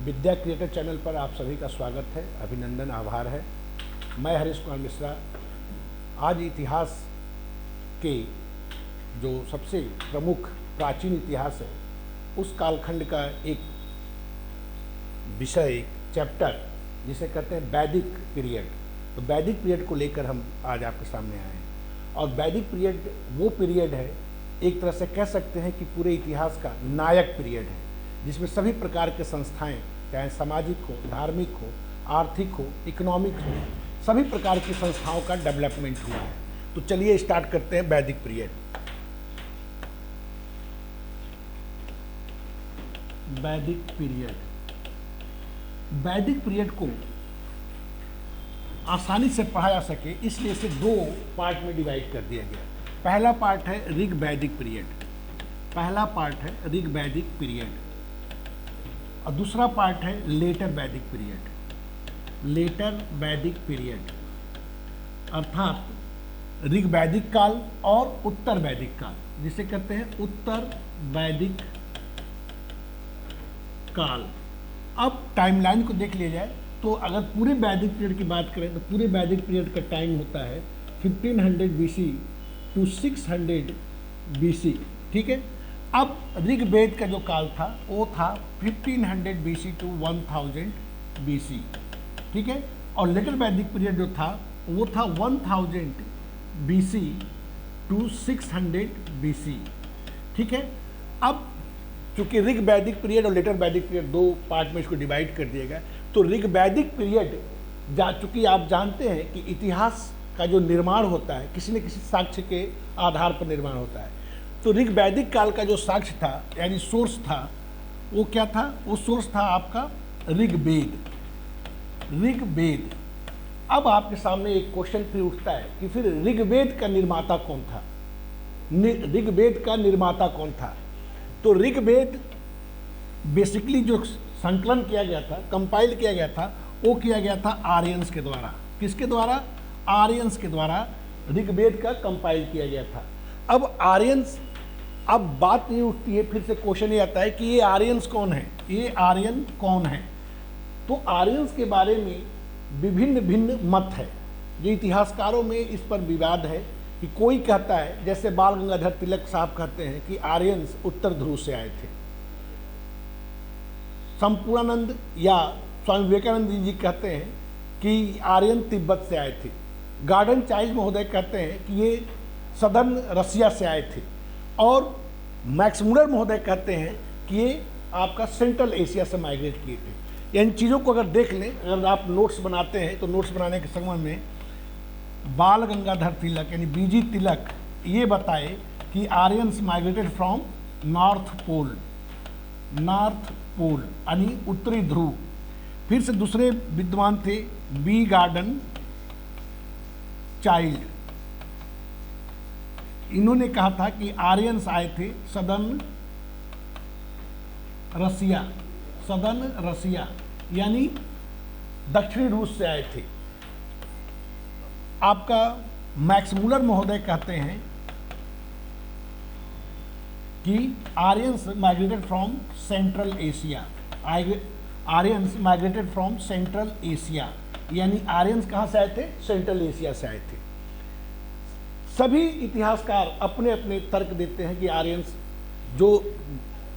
विद्या creator channel पर आप सभी का स्वागत है, अभिनंदन, आभार है। मैं हरीश कुमार मिश्रा आज इतिहास के जो सबसे प्रमुख प्राचीन इतिहास है उस कालखंड का एक विषय, एक चैप्टर जिसे कहते हैं वैदिक पीरियड। तो वैदिक पीरियड को लेकर हम आज आपके सामने आए हैं। और वैदिक पीरियड वो पीरियड है, एक तरह से कह सकते हैं कि पूरे इतिहास का नायक पीरियड है, जिसमें सभी प्रकार के संस्थाएं, चाहे सामाजिक हो, धार्मिक हो, आर्थिक हो, इकोनॉमिक हो, सभी प्रकार की संस्थाओं का डेवलपमेंट हुआ है। तो चलिए स्टार्ट करते हैं वैदिक पीरियड। वैदिक पीरियड, वैदिक पीरियड को आसानी से पढ़ा जा सके इसलिए इसे दो पार्ट में डिवाइड कर दिया गया। पहला पार्ट है ऋग वैदिक पीरियड, पहला पार्ट है ऋग वैदिक पीरियड, और दूसरा पार्ट है लेटर वैदिक पीरियड। लेटर वैदिक पीरियड अर्थात ऋग वैदिक काल और उत्तर वैदिक काल, जिसे कहते हैं उत्तर वैदिक काल। अब टाइमलाइन को देख लिया जाए तो अगर पूरे वैदिक पीरियड की बात करें तो पूरे वैदिक पीरियड का टाइम होता है 1500 BC टू 600 BC, ठीक है। अब ऋग्वेद का जो काल था वो था 1500 BC टू 1000 BC, ठीक है। और लेटर वैदिक पीरियड जो था वो था 1000 BC टू 600 BC, ठीक है। अब चूंकि ऋग वैदिक पीरियड और लेटर वैदिक पीरियड दो पार्ट में इसको डिवाइड कर दिया गया, तो ऋग वैदिक पीरियड चूंकि आप जानते हैं कि इतिहास का जो निर्माण होता है किसी न किसी साक्ष्य के आधार पर निर्माण होता है। तो ऋग वैदिक काल का जो साक्ष्य था यानी सोर्स था वो क्या था? वो सोर्स था आपका ऋग्वेद। ऋग्वेद। अब आपके सामने एक क्वेश्चन फिर उठता है कि फिर ऋग्वेद का निर्माता कौन था? ऋग्वेद का निर्माता कौन था? तो ऋग्वेद बेसिकली जो संकलन किया गया था, कंपाइल किया गया था, वो किया गया था आर्यंस के द्वारा। किसके द्वारा? आर्यंस के द्वारा ऋग्वेद का कंपाइल किया गया था। अब आर्यंस, अब बात ये उठती है, फिर से क्वेश्चन ये आता है कि ये आर्यंस कौन है? ये आर्यन कौन है? तो आर्यंस के बारे में विभिन्न भिन्न मत है। जो इतिहासकारों में इस पर विवाद है कि कोई कहता है, जैसे बाल गंगाधर तिलक साहब कहते हैं कि आर्यंस उत्तर ध्रुव से आए थे। संपूर्णानंद या स्वामी विवेकानंद जी कहते हैं कि आर्यन तिब्बत से आए थे। गार्डन चाइल्ड महोदय कहते हैं कि ये सदर्न रसिया से आए थे। और मैक्स मुलर महोदय कहते हैं कि ये आपका सेंट्रल एशिया से माइग्रेट किए थे। इन चीज़ों को अगर देख लें, अगर आप नोट्स बनाते हैं तो नोट्स बनाने के समय में बाल गंगाधर तिलक यानी बीजी तिलक ये बताए कि Aryans migrated from North Pole, North Pole यानी उत्तरी ध्रुव। फिर से दूसरे विद्वान थे बी गार्डन चाइल्ड, इन्होंने कहा था कि आर्यंस आए थे सदर्न रसिया, सदर्न रसिया यानी दक्षिणी रूस से आए थे। आपका मैक्स मुलर महोदय कहते हैं कि Aryans migrated from central Asia, Aryans migrated from central Asia यानी आर्यंस कहाँ से आए थे? सेंट्रल एशिया से आए थे। सभी इतिहासकार अपने अपने तर्क देते हैं कि आर्यंस, जो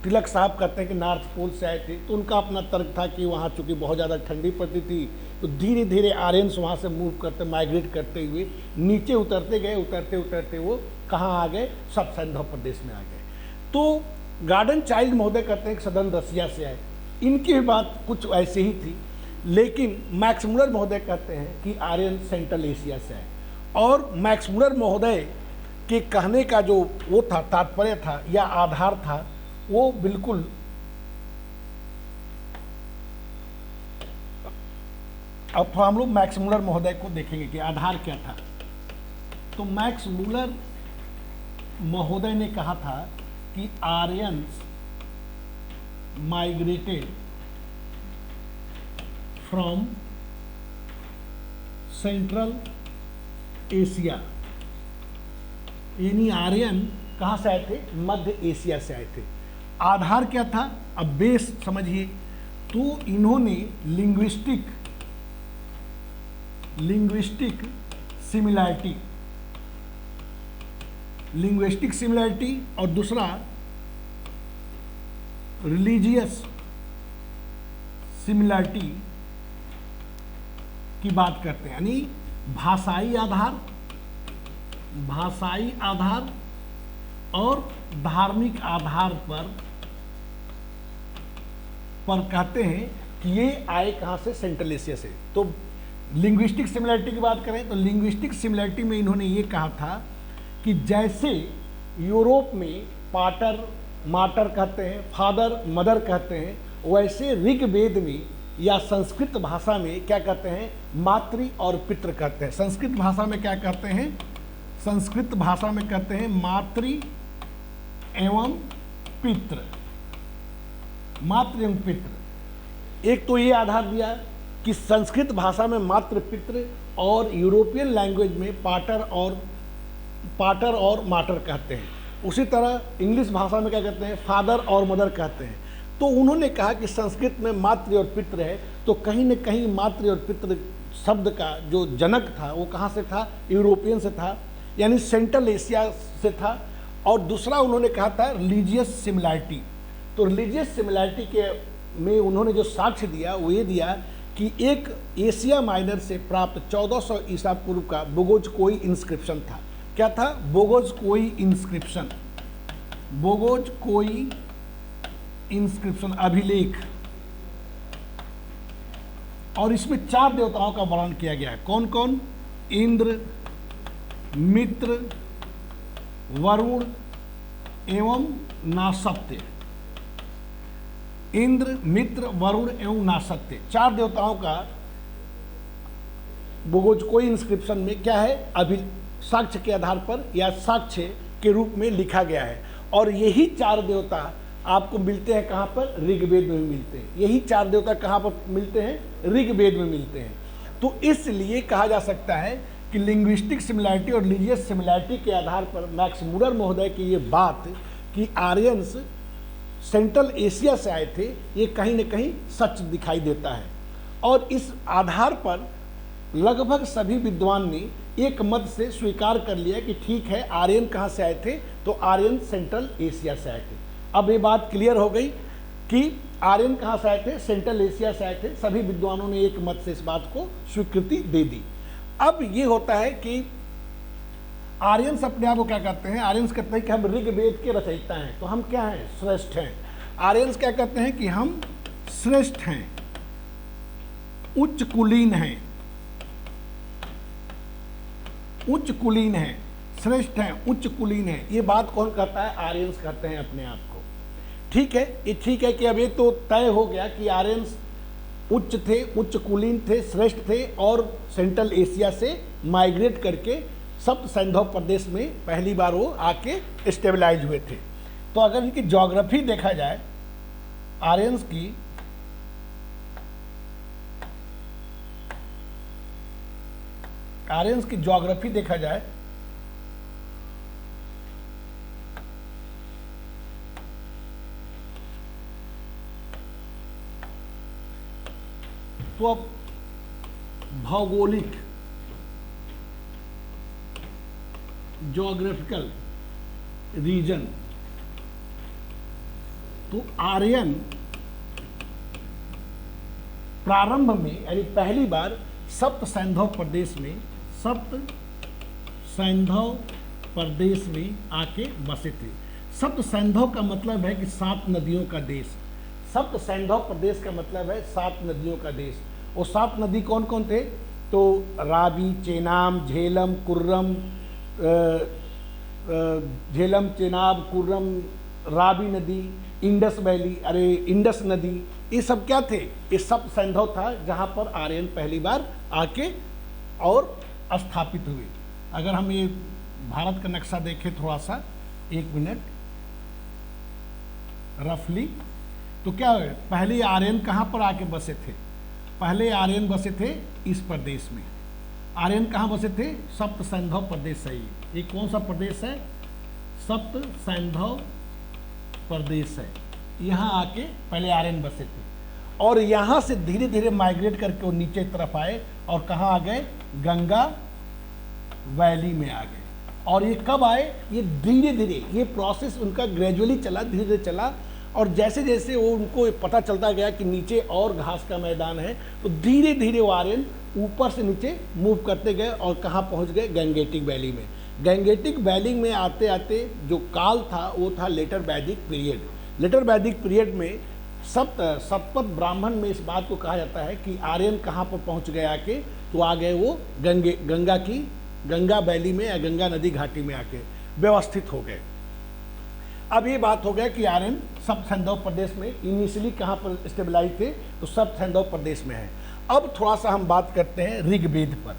तिलक साहब कहते हैं कि नॉर्थ पोल से आए थे, तो उनका अपना तर्क था कि वहाँ चूँकि बहुत ज़्यादा ठंडी पड़ती थी तो धीरे धीरे आर्यंस वहाँ से मूव करते, माइग्रेट करते हुए नीचे उतरते गए, उतरते उतरते वो कहाँ आ गए? सब सिंधु प्रदेश में आ गए। तो गार्डन चाइल्ड महोदय कहते हैं कि सदर्न रसिया से आए। इनकी बात कुछ ऐसे ही थी, लेकिन मैक्स मुलर महोदय कहते हैं कि आर्यन सेंट्रल एशिया से आए। और मैक्स मुलर महोदय के कहने का जो वो था, तात्पर्य था या आधार था, वो बिल्कुल अब हम लोग मैक्स मुलर महोदय को देखेंगे कि आधार क्या था। तो मैक्स मुलर महोदय ने कहा था कि Aryans migrated from central Asia, यानी आर्यन कहाँ से आए थे? मध्य एशिया से आए थे। आधार क्या था? अब बेस समझिए, तो इन्होंने लिंग्विस्टिक सिमिलैरिटी और दूसरा रिलीजियस सिमिलैरिटी की बात करते हैं, यानी भाषाई आधार और धार्मिक आधार पर कहते हैं कि ये आए कहाँ से, सेंट्रल एशिया से। तो लिंग्विस्टिक सिमिलैरिटी की बात करें तो लिंग्विस्टिक सिमिलैरिटी में इन्होंने ये कहा था कि जैसे यूरोप में पाटर माटर कहते हैं, फादर मदर कहते हैं, वैसे ऋग्वेद में या संस्कृत भाषा में क्या कहते हैं, मातृ और पितृ कहते हैं। संस्कृत भाषा में क्या कहते हैं, संस्कृत भाषा में कहते हैं मातृ एवं पितृ, मातृ एवं पितृ। एक तो ये आधार दिया कि संस्कृत भाषा में मातृ पितृ और यूरोपियन लैंग्वेज में पाटर और माटर कहते हैं। उसी तरह इंग्लिश भाषा में क्या कहते हैं, फादर और मदर कहते हैं। तो उन्होंने कहा कि संस्कृत में मातृ और पितृ है, तो कहीं न कहीं मातृ और पितृ शब्द का जो जनक था वो कहाँ से था, यूरोपियन से था, यानी सेंट्रल एशिया से था। और दूसरा उन्होंने कहा था रिलीजियस सिमिलैरिटी। तो रिलीजियस सिमिलैरिटी के में उन्होंने जो साक्ष्य दिया वो ये दिया कि एक एशिया माइनर से प्राप्त 1400 ईसा पूर्व का बोगोजकोई इंस्क्रिप्शन था। क्या था, बोगोजकोई इंस्क्रिप्शन, अभिलेख। और इसमें 4 देवताओं का वर्णन किया गया है। कौन कौन, इंद्र, मित्र, वरुण एवं नासत्य। इंद्र, मित्र, वरुण एवं नासत्य, 4 देवताओं का बोगोजकोई इंस्क्रिप्शन में क्या है, साक्ष्य के आधार पर या साक्ष्य के रूप में लिखा गया है। और यही 4 देवता आपको मिलते हैं कहाँ पर, ऋग्वेद में मिलते हैं। यही 4 देवता कहाँ पर मिलते हैं, ऋग्वेद में मिलते हैं। तो इसलिए कहा जा सकता है कि लिंग्विस्टिक सिमिलैरिटी और रिलीजियस सिमिलैरिटी के आधार पर मैक्स मूलर महोदय की ये बात कि आर्यंस सेंट्रल एशिया से आए थे, ये कहीं न कहीं सच दिखाई देता है। और इस आधार पर लगभग सभी विद्वान ने एक मत से स्वीकार कर लिया कि ठीक है, आर्यन कहाँ से आए थे, तो आर्यन सेंट्रल एशिया से आए थे। अब ये बात क्लियर हो गई कि आर्यन कहाँ से आए थे, सेंट्रल एशिया से आए थे। सभी विद्वानों ने एक मत से इस बात को स्वीकृति दे दी। अब ये होता है कि आर्यंस अपने आप को क्या कहते हैं, आर्यंस कहते हैं कि हम ऋग्वेद के रचयिता हैं, तो हम क्या हैं, श्रेष्ठ हैं। आर्यंस क्या कहते हैं कि हम श्रेष्ठ हैं, उच्च कुलीन हैं, श्रेष्ठ हैं, उच्च कुलीन हैं। ये बात कौन कहता है, आर्यंस कहते हैं अपने आप को। ठीक है, ये ठीक है कि अब ये तो तय हो गया कि आर्यंस उच्च थे, उच्च कुलीन थे, श्रेष्ठ थे और सेंट्रल एशिया से माइग्रेट करके सप्त सैंधव प्रदेश में पहली बार वो आके स्टेबलाइज हुए थे। तो अगर इनकी ज्योग्राफी देखा जाए, आर्यंस की ज्योग्राफी देखा जाए तो अब भौगोलिक ज्योग्राफिकल रीजन, तो आर्यन प्रारंभ में यानी पहली बार सप्त सैंधव प्रदेश में आके बसे थे। सप्त सैंधव का मतलब है कि 7 नदियों का देश। सप्त सैंधव प्रदेश का मतलब है 7 नदियों का देश। वो 7 नदी कौन कौन थे, तो रावी, चेनाब, झेलम, कुर्रम, रावी नदी, इंडस वैली, इंडस नदी, ये सब क्या थे, ये सब सैंधव था जहाँ पर आर्यन पहली बार आके और स्थापित हुए। अगर हम ये भारत का नक्शा देखें थोड़ा सा, 1 मिनट, रफली, तो क्या है, पहले आर्यन कहाँ पर आके बसे थे, पहले आर्यन बसे थे इस प्रदेश में। आर्यन कहाँ बसे थे, सप्त सैंधव प्रदेश है। ये कौन सा प्रदेश है, सप्त सैंधव प्रदेश है। यहाँ आके पहले आर्यन बसे थे और यहाँ से धीरे धीरे माइग्रेट करके वो नीचे तरफ आए और कहाँ आ गए, गंगा वैली में आ गए। और ये कब आए, ये धीरे धीरे, ये प्रोसेस उनका ग्रेजुअली चला, धीरे धीरे चला। और जैसे जैसे वो उनको पता चलता गया कि नीचे और घास का मैदान है, तो धीरे धीरे वो आर्यन ऊपर से नीचे मूव करते गए और कहाँ पहुँच गए, गंगेटिक वैली में। गंगेटिक वैली में आते आते जो काल था वो था लेटर वैदिक पीरियड। लेटर वैदिक पीरियड में सप्तपथ ब्राह्मण में इस बात को कहा जाता है कि आर्यन कहाँ पर पहुँच गए आके, तो आ गए वो गंगा वैली में या गंगा नदी घाटी में आके व्यवस्थित हो गए। अब ये बात हो गया कि आर्यन सप्त सैंधव प्रदेश में इनिशियली कहाँ पर स्टेबलाइज थे, तो सप्त सैंधव प्रदेश में है। अब थोड़ा सा हम बात करते हैं ऋग्वेद पर।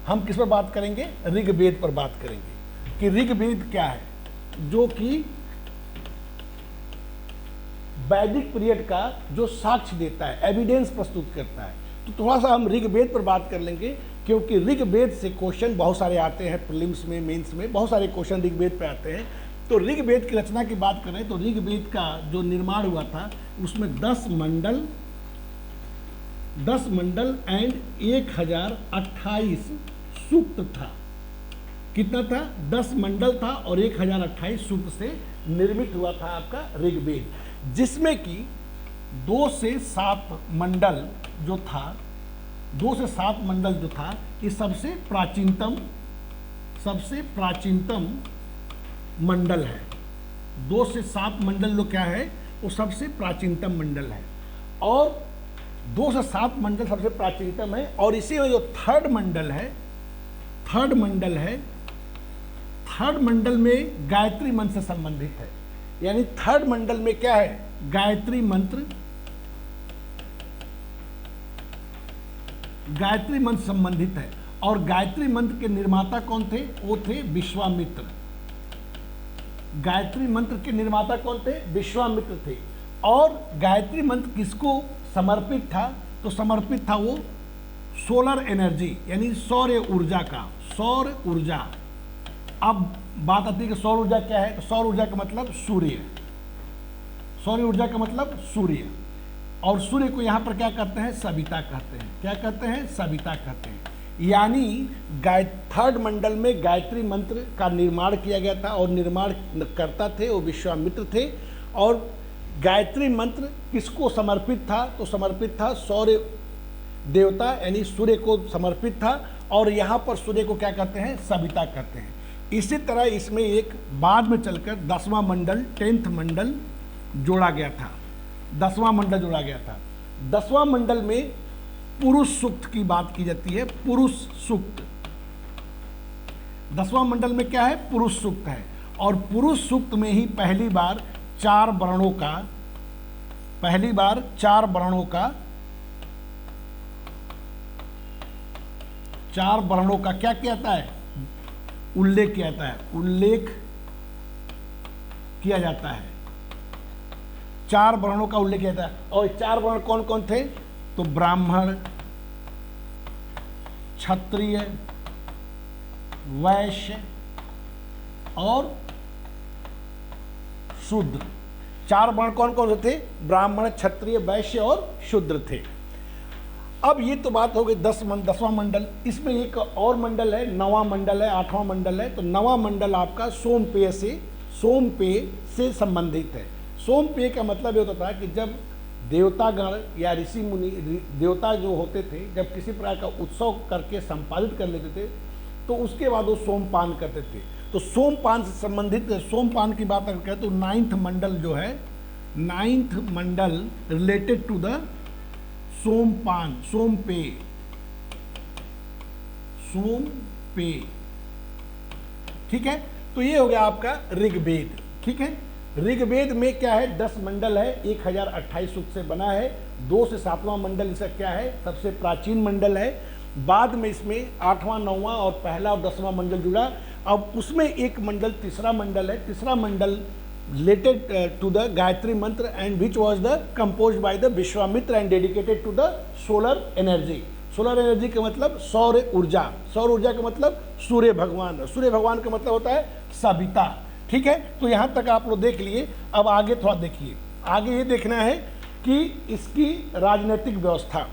हम किस पर बात करेंगे, ऋग्वेद पर बात करेंगे कि ऋग्वेद क्या है, जो कि वैदिक पीरियड का जो साक्ष्य देता है, एविडेंस प्रस्तुत करता है। तो थोड़ा सा हम ऋग्वेद पर बात कर लेंगे, क्योंकि ऋग्वेद से क्वेश्चन बहुत सारे आते हैं, प्रीलिम्स में, मेंस में बहुत सारे क्वेश्चन ऋग्वेद पे आते हैं। तो ऋग्वेद की रचना की बात करें तो ऋग्वेद का जो निर्माण हुआ था उसमें 10 मंडल एंड 1028 सूक्त था। कितना था, 10 मंडल था और 1028 सूक्त से निर्मित हुआ था आपका ऋग्वेद, जिसमें कि 2 से 7 मंडल जो था, 2 से 7 मंडल जो था, ये सबसे प्राचीनतम मंडल है। 2 से 7 मंडल जो क्या है, वो सबसे प्राचीनतम मंडल है। और 2 से 7 मंडल सबसे प्राचीनतम है। और इसी में जो थर्ड मंडल है, थर्ड मंडल में गायत्री मंत्र से संबंधित है। यानी थर्ड मंडल में क्या है, गायत्री मंत्र संबंधित है। और गायत्री मंत्र के निर्माता कौन थे, वो थे विश्वामित्र। गायत्री मंत्र के निर्माता कौन थे, विश्वामित्र थे। और गायत्री मंत्र किसको समर्पित था, तो समर्पित था वो सोलर एनर्जी यानी सौर ऊर्जा का, सौर ऊर्जा। अब बात आती है कि सौर ऊर्जा क्या है, तो सौर ऊर्जा का मतलब सूर्य, सौर ऊर्जा का मतलब सूर्य। और सूर्य को यहाँ पर क्या कहते हैं, सविता कहते हैं। क्या कहते हैं, सविता कहते हैं। यानी थर्ड मंडल में गायत्री मंत्र का निर्माण किया गया था और निर्माण करता थे वो विश्वामित्र थे। और गायत्री मंत्र किसको समर्पित था, तो समर्पित था सौर्य देवता यानी सूर्य को समर्पित था। और यहाँ पर सूर्य को क्या कहते हैं, सविता कहते हैं। इसी तरह इसमें एक बाद में चलकर 10वां मंडल, 10th मंडल जोड़ा गया था। 10वां मंडल जोड़ा गया था। 10वां मंडल में पुरुष सूक्त की बात की जाती है, पुरुष सूक्त। 10वां मंडल में क्या है, पुरुष सूक्त है। और पुरुष सूक्त में ही पहली बार 4 वर्णों का क्या कहता है, उल्लेख किया जाता है, उल्लेख किया जाता है। 4 वर्णों का उल्लेख किया जाता है। और 4 वर्ण कौन कौन थे, तो ब्राह्मण, क्षत्रिय, वैश्य और शूद्र। 4 वर्ण कौन कौन से थे, ब्राह्मण, क्षत्रिय, वैश्य और शूद्र थे। अब ये तो बात हो गई 10वां मंडल। इसमें एक और मंडल है, 9वां मंडल है, 8वां मंडल है। तो 9वां मंडल आपका सोमपेय से संबंधित है। सोमपेय का मतलब ये होता था कि जब देवतागण या ऋषि मुनि, देवता जो होते थे, जब किसी प्रकार का उत्सव करके संपादित कर लेते थे, तो उसके बाद वो सोमपान करते थे। तो सोमपान से संबंधित, सोमपान की बात अगर करें तो 9th मंडल जो है, 9th मंडल रिलेटेड टू द सोमपान, सोमपेय, ठीक है। तो ये हो गया आपका ऋग्वेद, ठीक है। ऋग्वेद में क्या है, 10 मंडल है, 1028 सूक्त से बना है। 2 से 7वां मंडल इसका क्या है, सबसे प्राचीन मंडल है। बाद में इसमें 8वां, 9वां और पहला और 10वां मंडल जुड़ा। अब उसमें एक मंडल, तीसरा मंडल है। तीसरा मंडल related to the Gayatri mantra and which was the composed by the Vishwamitra and dedicated to the solar energy. Solar energy का मतलब सौर ऊर्जा, सौर ऊर्जा का मतलब सूर्य भगवान, सूर्य भगवान का मतलब होता है सविता, ठीक है। तो यहाँ तक आप लोग देख लिए। अब आगे थोड़ा देखिए, आगे ये देखना है कि इसकी राजनीतिक व्यवस्था,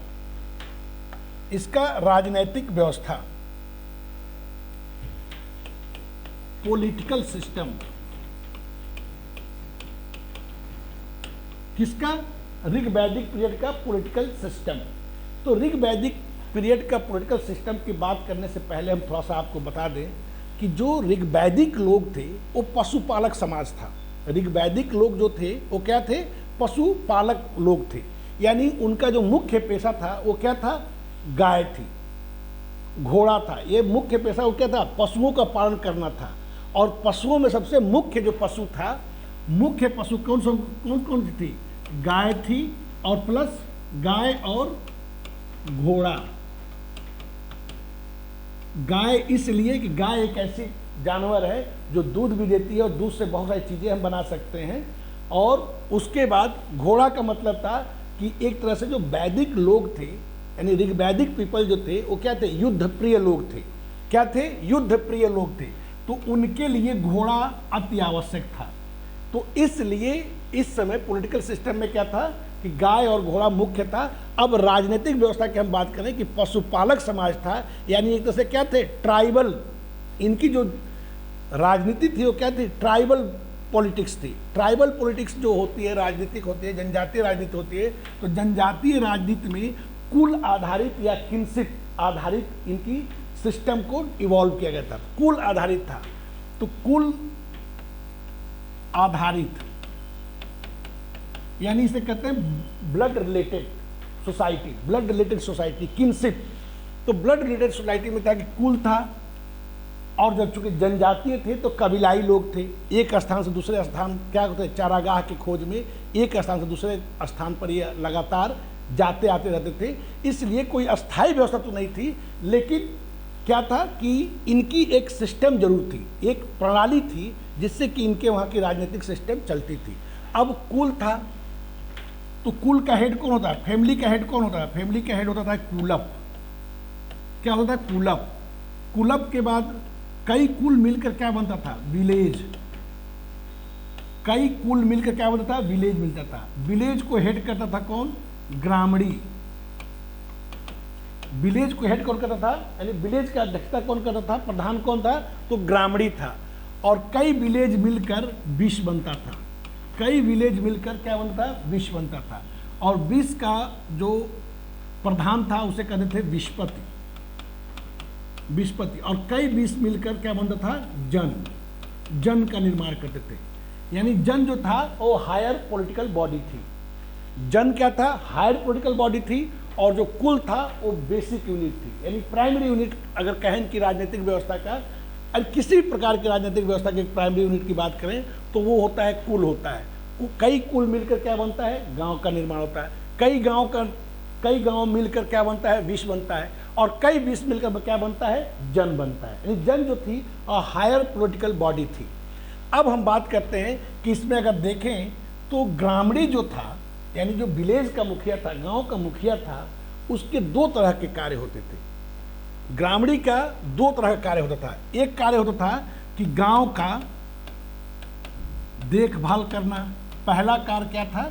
इसका राजनीतिक व्यवस्था, पॉलिटिकल सिस्टम, किसका? ऋग्वैदिक पीरियड का पॉलिटिकल सिस्टम। तो ऋग्वैदिक पीरियड का पॉलिटिकल सिस्टम की बात करने से पहले हम थोड़ा सा आपको बता दें कि जो ऋग्वैदिक लोग थे वो पशुपालक समाज था। ऋग्वैदिक लोग जो थे वो क्या थे? पशुपालक लोग थे। यानी उनका जो मुख्य पेशा था वो क्या था? गाय थी, घोड़ा था। ये मुख्य पेशा वो क्या था? पशुओं का पालन करना था। और पशुओं में सबसे मुख्य जो पशु था, मुख्य पशु कौन कौन सी थी? गाय थी, और प्लस गाय और घोड़ा। गाय इसलिए कि गाय एक ऐसी जानवर है जो दूध भी देती है और दूध से बहुत सारी चीज़ें हम बना सकते हैं। और उसके बाद घोड़ा का मतलब था कि एक तरह से जो वैदिक लोग थे, यानी ऋग्वैदिक पीपल जो थे वो क्या थे? युद्ध प्रिय लोग थे। क्या थे? युद्ध प्रिय लोग थे। तो उनके लिए घोड़ा अति आवश्यक था। तो इसलिए इस समय पॉलिटिकल सिस्टम में क्या था कि गाय और घोड़ा मुख्य था। अब राजनीतिक व्यवस्था की हम बात करें कि पशुपालक समाज था, यानी एक तरह से क्या थे? ट्राइबल। इनकी जो राजनीति थी वो क्या थी? ट्राइबल पॉलिटिक्स थी। ट्राइबल पॉलिटिक्स जो होती है, राजनीतिक होती है, जनजातीय राजनीति होती है। तो जनजातीय राजनीति में कुल आधारित या किनशिप आधारित इनकी सिस्टम को इवॉल्व किया गया था। कुल आधारित था। तो कुल आधारित यानी इसे कहते हैं blood related society, blood related society, kinship. तो ब्लड रिलेटेड सोसाइटी में था कि कुल था, और जब चूंकि जनजातीय थे तो कबीलाई लोग थे। एक स्थान से दूसरे स्थान क्या होते हैं? चारागाह की खोज में एक स्थान से दूसरे स्थान पर ये लगातार जाते आते रहते थे। इसलिए कोई अस्थायी व्यवस्था तो नहीं थी, लेकिन क्या था कि इनकी एक सिस्टम जरूर थी, एक प्रणाली थी जिससे कि इनके वहाँ की राजनीतिक सिस्टम चलती थी। अब कुल था, तो कुल का हेड कौन होता है? फैमिली का हेड कौन होता है? फैमिली का हेड होता था कुलप। क्या होता था? कुलप। कुलप के बाद कई कुल मिलकर क्या बनता था? विलेज। कई कुल मिलकर क्या बनता था? विलेज मिलता था। विलेज को हेड करता था कौन? ग्रामणी। विलेज को हेड कौन करता था? यानी विलेज का अध्यक्षता कौन करता था? प्रधान कौन था? तो ग्रामणी था। और कई विलेज मिलकर विश्व बनता था। कई विलेज मिलकर क्या बनता था? विश्व बनता था। और विश्व का जो प्रधान था उसे कहते थे विश्वपति। विश्वपति। और कई विश्व मिलकर क्या बनता था? जन। जन का निर्माण करते थे। यानी जन जो था वो हायर पॉलिटिकल बॉडी थी। जन क्या था? हायर पॉलिटिकल बॉडी थी। और जो कुल था वो बेसिक यूनिट थी, यानी प्राइमरी यूनिट। अगर कहें कि राजनीतिक व्यवस्था का, और किसी प्रकार की राजनीतिक व्यवस्था की प्राइमरी यूनिट की बात करें तो वो होता है कुल होता है। कई कुल मिलकर क्या बनता है? गांव का निर्माण होता है। कई गांव मिलकर क्या बनता है? विश्व बनता है। और कई विश्व मिलकर क्या बनता है? जन बनता है। यानी जन जो थी हायर पॉलिटिकल बॉडी थी। अब हम बात करते हैं कि इसमें अगर देखें तो ग्रामणी जो था, यानी जो विलेज का मुखिया था, गांव का मुखिया था, उसके दो तरह के कार्य होते थे। ग्रामणी का दो तरह का कार्य होता था। एक कार्य होता था कि गांव का देखभाल करना। पहला कार्य क्या था?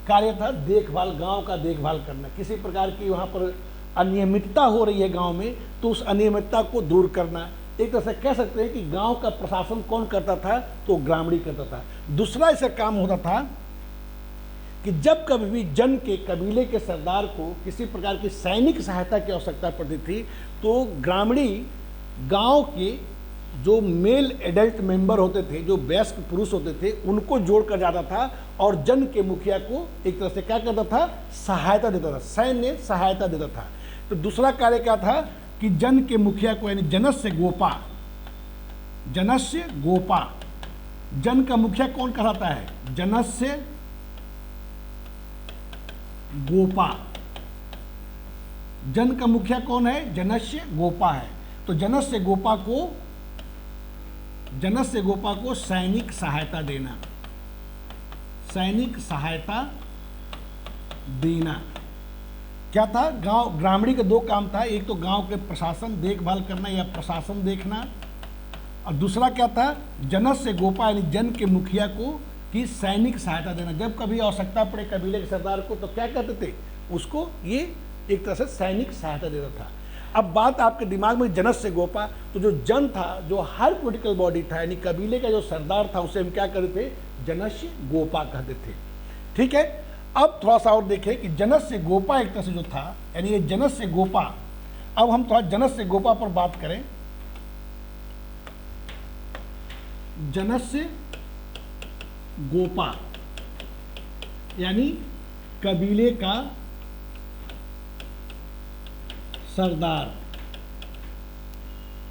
कार्य था देखभाल, गांव का देखभाल करना। किसी प्रकार की वहां पर अनियमितता हो रही है गांव में तो उस अनियमितता को दूर करना। एक तरह से कह सकते हैं कि गांव का प्रशासन कौन करता था? तो ग्रामणी करता था। दूसरा ऐसा काम होता था कि जब कभी भी जन के कबीले के सरदार को किसी प्रकार की सैनिक सहायता की आवश्यकता पड़ती थी तो ग्रामणी गांव के जो मेल एडल्ट मेंबर होते थे, जो वयस्क पुरुष होते थे, उनको जोड़कर जाता था और जन के मुखिया को एक तरह से क्या करता था? सहायता देता था, सैन्य सहायता देता था। तो दूसरा कार्य क्या था कि जन के मुखिया को, यानी जनस्य गोपा, जनस्य गोपा, जन का मुखिया कौन कहलाता है? जनस्य गोपा। जन का मुखिया कौन है? जनस्य गोपा है। तो जनस्य गोपा को सैनिक सहायता देना, सैनिक सहायता देना। क्या था? गांव ग्रामीण का दो काम था। एक तो गांव के प्रशासन देखभाल करना या प्रशासन देखना, और दूसरा क्या था? जनस्य गोपा यानी जन के मुखिया को कि सैनिक सहायता देना। जब कभी आवश्यकता पड़े कबीले के सरदार को तो क्या करते थे, उसको ये एक तरह से सैनिक सहायता देता था। अब बात आपके दिमाग में जनस्य गोपा, तो जो जन था, जो हर पॉलिटिकल बॉडी था, यानी कबीले का जो सरदार था, उसे हम क्या करते थे, जनस्य गोपा कहते थे। ठीक है, अब थोड़ा सा और देखें कि जनस्य गोपा एक तरह से जो था, यानी ये जनस्य गोपा। अब हम थोड़ा जनस्य गोपा पर बात करें। जनस्य गोपा यानी कबीले का सरदार,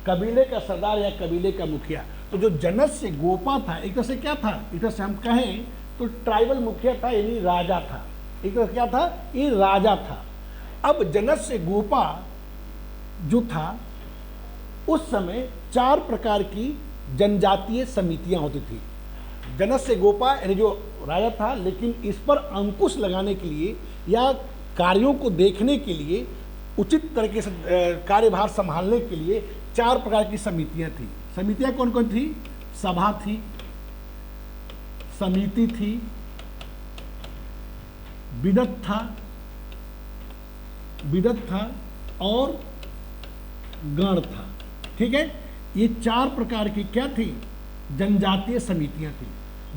कबीले का सरदार या कबीले का मुखिया। तो जो जनस्य गोपा था, एक तरह से क्या था, एक तरह से हम कहें तो ट्राइबल मुखिया था, यानी राजा था। एक तरह से क्या था, ये राजा था। अब जनस्य गोपा जो था, उस समय 4 प्रकार की जनजातीय समितियां होती थी। जनस्य गोपा यानी जो राजा था, लेकिन इस पर अंकुश लगाने के लिए या कार्यों को देखने के लिए, उचित तरीके से कार्यभार संभालने के लिए 4 प्रकार की समितियां थी। समितियां कौन कौन थी, सभा थी, समिति थी, बिदत था और गण था। ठीक है, ये 4 प्रकार की क्या थी, जनजातीय समितियां थी,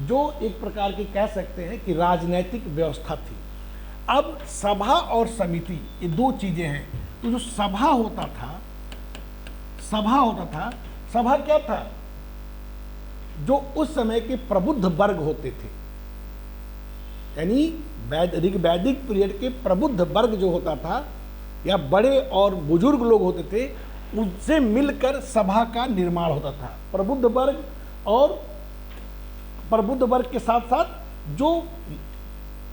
जो एक प्रकार की कह सकते हैं कि राजनैतिक व्यवस्था थी। अब सभा और समिति ये 2 चीजें हैं। तो जो सभा होता था, सभा क्या था, जो उस समय के प्रबुद्ध वर्ग होते थे, यानी ऋग्वैदिक पीरियड के प्रबुद्ध वर्ग जो होता था, या बड़े और बुजुर्ग लोग होते थे, उनसे मिलकर सभा का निर्माण होता था। प्रबुद्ध वर्ग और प्रबुद्ध वर्ग के साथ साथ जो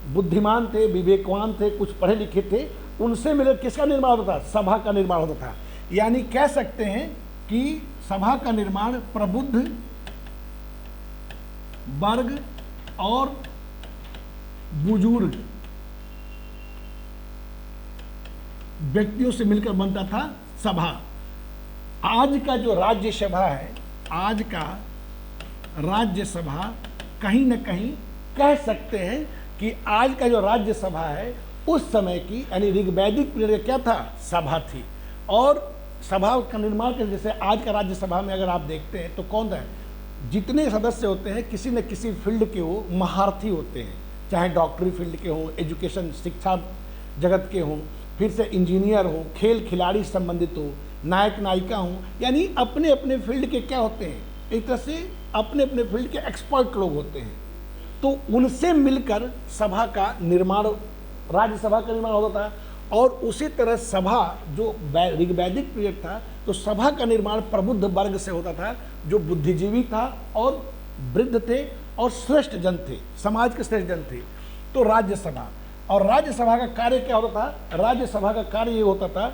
बुद्धिमान थे, विवेकवान थे, कुछ पढ़े लिखे थे, उनसे मिलकर किसका निर्माण होता था, सभा का निर्माण होता था। यानी कह सकते हैं कि सभा का निर्माण प्रबुद्ध वर्ग और बुजुर्ग व्यक्तियों से मिलकर बनता था सभा। आज का जो राज्यसभा है, आज का राज्यसभा कहीं न कहीं कह सकते हैं कि आज का जो राज्यसभा है, उस समय की यानी ऋग्वैदिक पीरियड क्या था, सभा थी। और सभा का निर्माण कर, जैसे आज का राज्यसभा में अगर आप देखते हैं तो कौन है, जितने सदस्य होते हैं किसी न किसी फील्ड के वो महारथी होते हैं, चाहे डॉक्टरी फील्ड के हों, एजुकेशन शिक्षा जगत के हों, फिर से इंजीनियर हो, खेल खिलाड़ी संबंधित हो, नायक नायिका हों, यानी अपने अपने फील्ड के क्या होते हैं, एक तरह से अपने अपने फील्ड के एक्सपर्ट लोग होते हैं। तो उनसे मिलकर सभा का निर्माण, राज्यसभा का निर्माण होता था। और उसी तरह सभा जो ऋग्वैदिक पीरियड था, तो सभा का निर्माण प्रबुद्ध वर्ग से होता था, जो बुद्धिजीवी था और वृद्ध थे और श्रेष्ठ जन थे, समाज के श्रेष्ठ जन थे। तो राज्यसभा, और राज्यसभा का कार्य क्या होता था, राज्यसभा का कार्य ये होता था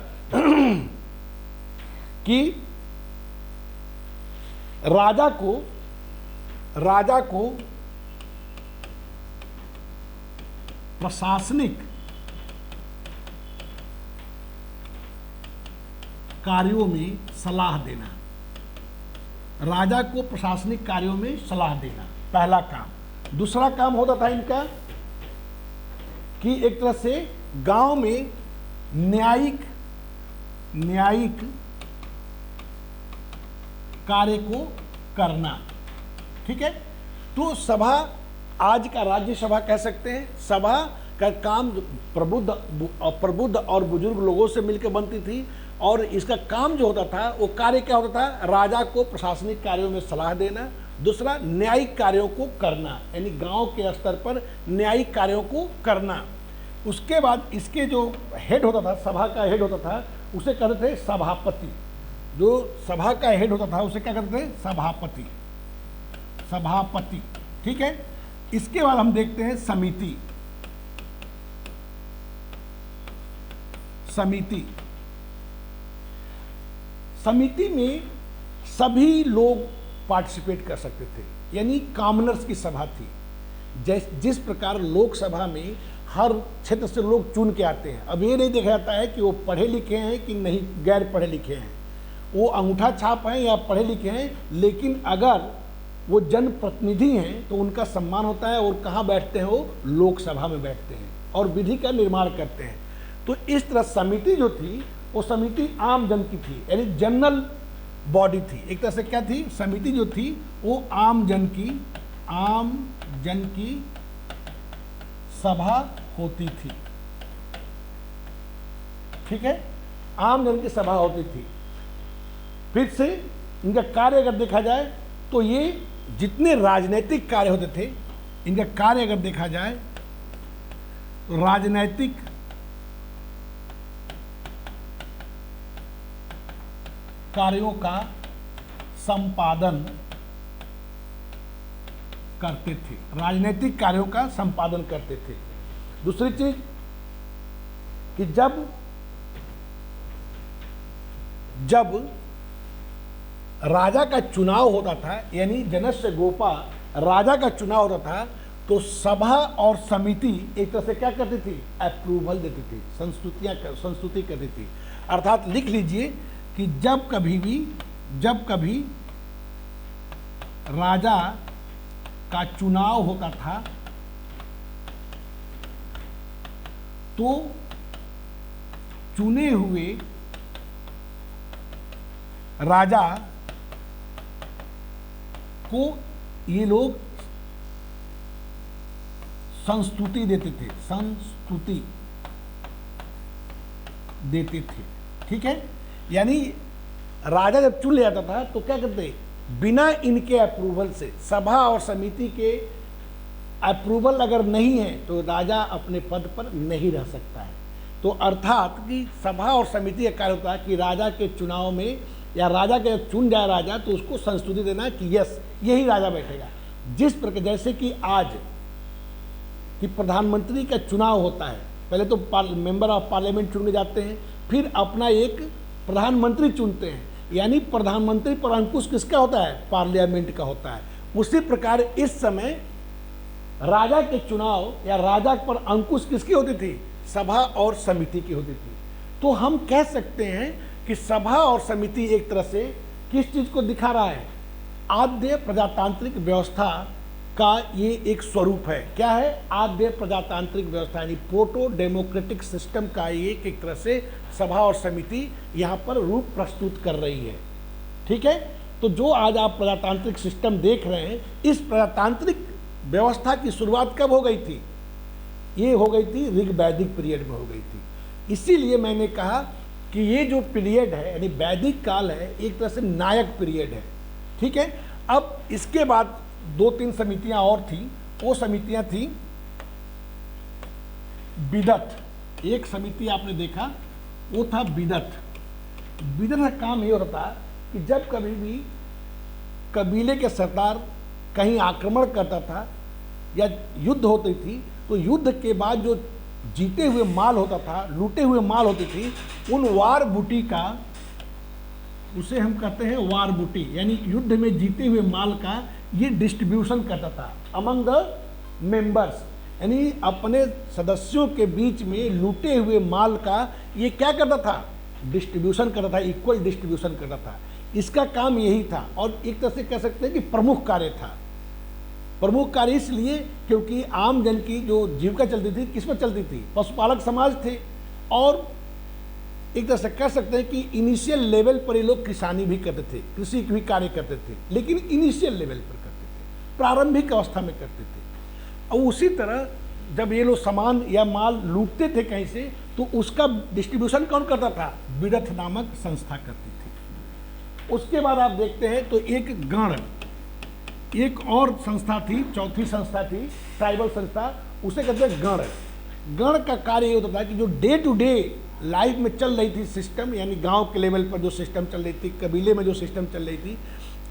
कि राजा को प्रशासनिक कार्यों में सलाह देना, राजा को प्रशासनिक कार्यों में सलाह देना पहला काम। दूसरा काम होता था इनका कि एक तरह से गांव में न्यायिक कार्य को करना। ठीक है, तो सभा, आज का राज्यसभा कह सकते हैं, सभा का काम प्रबुद्ध और बुजुर्ग लोगों से मिलकर बनती थी। और इसका काम जो होता था, वो कार्य क्या होता था, राजा को प्रशासनिक कार्यों में सलाह देना, दूसरा न्यायिक कार्यों को करना, यानी गांव के स्तर पर न्यायिक कार्यों को करना। उसके बाद इसके जो हेड होता था, सभा का हेड होता था, उसे कहते थे सभापति। जो सभा का हेड होता था उसे क्या कहते थे, सभापति। ठीक है, इसके बाद हम देखते हैं समिति। समिति में सभी लोग पार्टिसिपेट कर सकते थे, यानी कॉमनर्स की सभा थी। जिस प्रकार लोकसभा में हर क्षेत्र से लोग चुन के आते हैं, अब ये नहीं देखा जाता है कि वो पढ़े लिखे हैं कि नहीं, गैर पढ़े लिखे हैं, वो अंगूठा छाप हैं या पढ़े लिखे हैं, लेकिन अगर वो जनप्रतिनिधि हैं तो उनका सम्मान होता है, और कहाँ बैठते हैं वो? लोकसभा में बैठते हैं और विधि का निर्माण करते हैं। तो इस तरह समिति जो थी वो समिति आम जन की थी, यानी जनरल बॉडी थी। एक तरह से क्या थी? समिति जो थी वो आम जन की सभा होती थी। ठीक है, आम जन की सभा होती थी। फिर से इनका कार्य अगर देखा जाए तो ये जितने राजनीतिक कार्य होते थे, इनका कार्य अगर देखा जाए तो राजनीतिक कार्यों का संपादन करते थे, राजनीतिक कार्यों का संपादन करते थे। दूसरी चीज कि जब राजा का चुनाव होता था, यानी जनस्य गोपा राजा का चुनाव होता था, तो सभा और समिति एक तरह से क्या करती थी? अप्रूवल देती थी, संस्तुति करती थी। अर्थात लिख लीजिए कि जब कभी राजा का चुनाव होता था तो चुने हुए राजा को ये लोग संस्तुति देते थे। ठीक है, यानी राजा जब चुन लिया जाता था तो क्या करते? बिना इनके अप्रूवल से, सभा और समिति के अप्रूवल अगर नहीं है तो राजा अपने पद पर नहीं रह सकता है। तो अर्थात कि सभा और समिति का कार्य होता है कि राजा के चुनाव में, या राजा के चुन जाए राजा तो उसको संस्तुति देना कि यस यही राजा बैठेगा। जिस प्रकार जैसे कि आज कि प्रधानमंत्री का चुनाव होता है, पहले तो मेंबर ऑफ पार्लियामेंट चुने जाते हैं, फिर अपना एक प्रधानमंत्री चुनते हैं, यानी प्रधानमंत्री पर अंकुश किसका होता है? पार्लियामेंट का होता है। उसी प्रकार इस समय राजा के चुनाव या राजा पर अंकुश किसकी होती थी? सभा और समिति की होती थी। तो हम कह सकते हैं कि सभा और समिति एक तरह से किस चीज को दिखा रहा है? आद्य प्रजातांत्रिक व्यवस्था का ये एक स्वरूप है। क्या है? आद्य प्रजातांत्रिक व्यवस्था, यानी प्रोटो डेमोक्रेटिक सिस्टम का ये एक तरह से सभा और समिति यहाँ पर रूप प्रस्तुत कर रही है। ठीक है, तो जो आज आप प्रजातांत्रिक सिस्टम देख रहे हैं, इस प्रजातांत्रिक व्यवस्था की शुरुआत कब हो गई थी? ये हो गई थी ऋग्वैदिक पीरियड में हो गई थी। इसीलिए मैंने कहा कि ये जो पीरियड है, यानी वैदिक काल है, एक तरह से नायक पीरियड है। ठीक है, अब इसके बाद 2-3 समितियां और थी। वो समितियां थी विदत। एक समिति आपने देखा वो था विदत। विदत का काम ये होता था कि जब कभी भी कबीले के सरदार कहीं आक्रमण करता था या युद्ध होती थी, तो युद्ध के बाद जो जीते हुए माल होता था, लूटे हुए माल होती थी, उन वार बूटी का, उसे हम कहते हैं वार बूटी, यानी युद्ध में जीते हुए माल का ये डिस्ट्रीब्यूशन करता था अमंग द मेंबर्स, यानी अपने सदस्यों के बीच में लूटे हुए माल का ये क्या करता था? डिस्ट्रीब्यूशन करता था, इक्वल डिस्ट्रीब्यूशन करता था। इसका काम यही था, और एक तरह से कह सकते हैं कि प्रमुख कार्य था। प्रमुख कार्य इसलिए क्योंकि आम जन की जो जीविका चलती थी किस पर चलती थी? पशुपालक समाज थे, और एक तरह से कह सकते हैं कि इनिशियल लेवल पर ये लोग किसानी भी करते थे, कृषि भी कार्य करते थे, लेकिन इनिशियल लेवल पर करते थे, प्रारंभिक अवस्था में करते थे। और उसी तरह जब ये लोग सामान या माल लूटते थे कहीं से, तो उसका डिस्ट्रीब्यूशन कौन करता था? विदत नामक संस्था करती थी। उसके बाद आप देखते हैं तो एक गण, एक और संस्था थी, चौथी संस्था थी ट्राइबल संस्था, उसे कहते हैं गण। गण का कार्य ये होता था कि जो डे टू डे लाइफ में चल रही थी सिस्टम, यानी गांव के लेवल पर जो सिस्टम चल रही थी, कबीले में जो सिस्टम चल रही थी,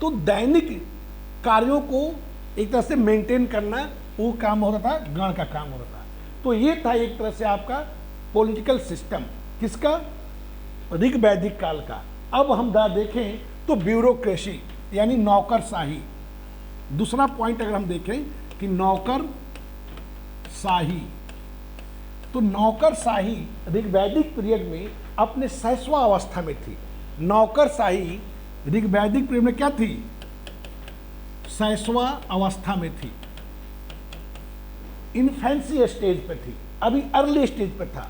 तो दैनिक कार्यों को एक तरह से मेंटेन करना वो काम होता था, गण का काम होता था। तो ये था एक तरह से आपका पॉलिटिकल सिस्टम, किसका? ऋग्वैदिक काल का। अब हम देखें तो ब्यूरोक्रेसी यानी नौकरशाही। दूसरा पॉइंट अगर हम देखें कि नौकरशाही, तो नौकरशाही ऋग्वैदिक पीरियड में अपने 6वां अवस्था में थी। नौकरशाही ऋग्वैदिक पीरियड में क्या थी? शैशवा अवस्था में थी, इन्फेंसी स्टेज पे थी, अभी अर्ली स्टेज पे था।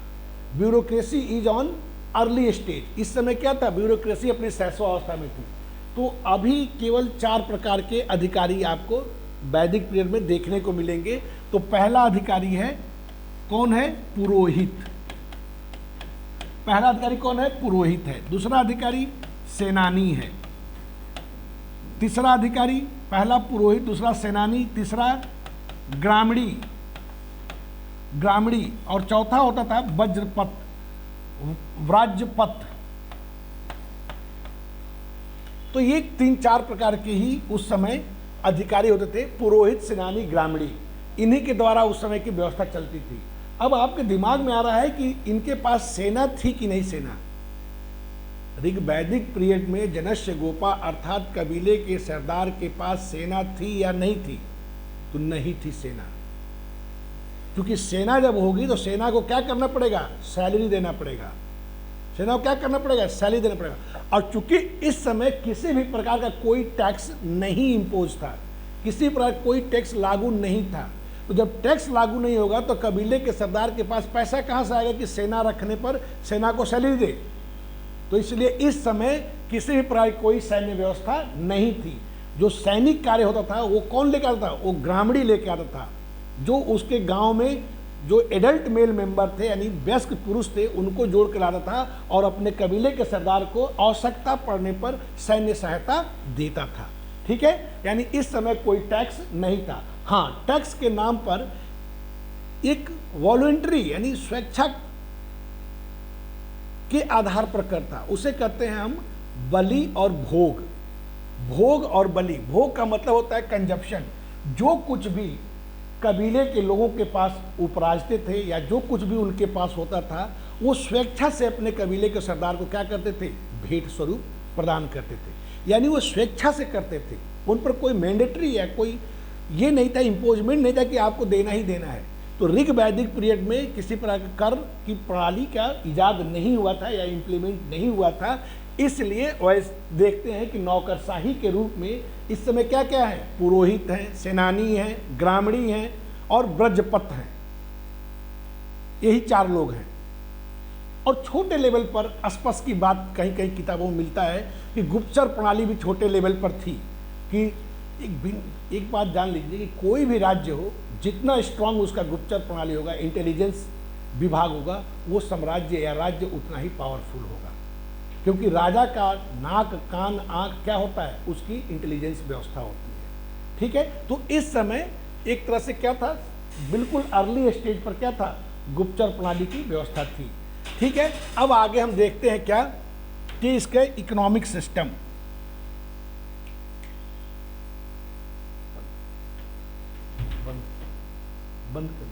Bureaucracy is on early stage. इस समय क्या था, ब्यूरोक्रेसी अपनी शैशवा अवस्था में थी। तो अभी केवल 4 प्रकार के अधिकारी आपको वैदिक पीरियड में देखने को मिलेंगे। तो पहला अधिकारी है, कौन है, पुरोहित। पहला अधिकारी कौन है, पुरोहित है। दूसरा अधिकारी सेनानी है। तीसरा अधिकारी, पहला पुरोहित, दूसरा सेनानी, तीसरा ग्रामणी, ग्रामणी, और चौथा होता था वज्रपत, व्राज्यपत। तो ये 3-4 प्रकार के ही उस समय अधिकारी होते थे, पुरोहित, सेनानी, ग्रामणी। इन्हीं के द्वारा उस समय की व्यवस्था चलती थी। अब आपके दिमाग में आ रहा है कि इनके पास सेना थी कि नहीं सेना। ऋग्वैदिक पीरियड में जनस्य गोपा अर्थात कबीले के सरदार के पास सेना थी या नहीं थी, तो नहीं थी सेना। क्योंकि सेना जब होगी तो सेना को क्या करना पड़ेगा, सैलरी देना पड़ेगा। सेना को क्या करना पड़ेगा, सैलरी देना पड़ेगा। और चूंकि इस समय किसी भी प्रकार का कोई टैक्स नहीं इम्पोज था, किसी प्रकार कोई टैक्स लागू नहीं था, तो जब टैक्स लागू नहीं होगा तो कबीले के सरदार के पास पैसा कहाँ से आएगा कि सेना रखने पर सेना को सैलरी दे। तो इसलिए इस समय किसी भी प्रकार की कोई सैन्य व्यवस्था नहीं थी। जो सैनिक कार्य होता था वो कौन लेकर आता था, वो ग्रामणी लेके आता था, जो उसके गांव में जो एडल्ट मेल मेंबर थे यानी वयस्क पुरुष थे उनको जोड़ कर लाता था और अपने कबीले के सरदार को आवश्यकता पड़ने पर सैन्य सहायता देता था। ठीक है, यानी इस समय कोई टैक्स नहीं था। हाँ, टैक्स के नाम पर एक वॉलंटरी यानी स्वेच्छा के आधार पर करता, उसे कहते हैं हम बलि और भोग। भोग और बलि, भोग का मतलब होता है कंजप्शन। जो कुछ भी कबीले के लोगों के पास उपराजते थे या जो कुछ भी उनके पास होता था वो स्वेच्छा से अपने कबीले के सरदार को क्या करते थे, भेंट स्वरूप प्रदान करते थे। यानी वो स्वेच्छा से करते थे, उन पर कोई मैंडेटरी या कोई ये नहीं था, इम्पोजमेंट नहीं था कि आपको देना ही देना है। तो ऋग वैदिक पीरियड में किसी प्रकार के कर की प्रणाली का इजाद नहीं हुआ था या इम्प्लीमेंट नहीं हुआ था। इसलिए वैसे देखते हैं कि नौकरशाही के रूप में इस समय क्या क्या है, पुरोहित हैं, सेनानी हैं, ग्रामणी हैं और ब्रजपत हैं। यही 4 लोग हैं। और छोटे लेवल पर स्पष्ट की बात कहीं कहीं किताबों में मिलता है कि गुप्तचर प्रणाली भी छोटे लेवल पर थी। कि एक बात जान लीजिए कि कोई भी राज्य हो, जितना स्ट्रांग उसका गुप्तचर प्रणाली होगा, इंटेलिजेंस विभाग होगा, वो साम्राज्य या राज्य उतना ही पावरफुल होगा। क्योंकि राजा का नाक, कान, आंख क्या होता है, उसकी इंटेलिजेंस व्यवस्था होती है। ठीक है, तो इस समय एक तरह से क्या था, बिल्कुल अर्ली स्टेज पर क्या था, गुप्तचर प्रणाली की व्यवस्था थी। ठीक है, अब आगे हम देखते हैं क्या कि इसके इकोनॉमिक सिस्टम। बंद कर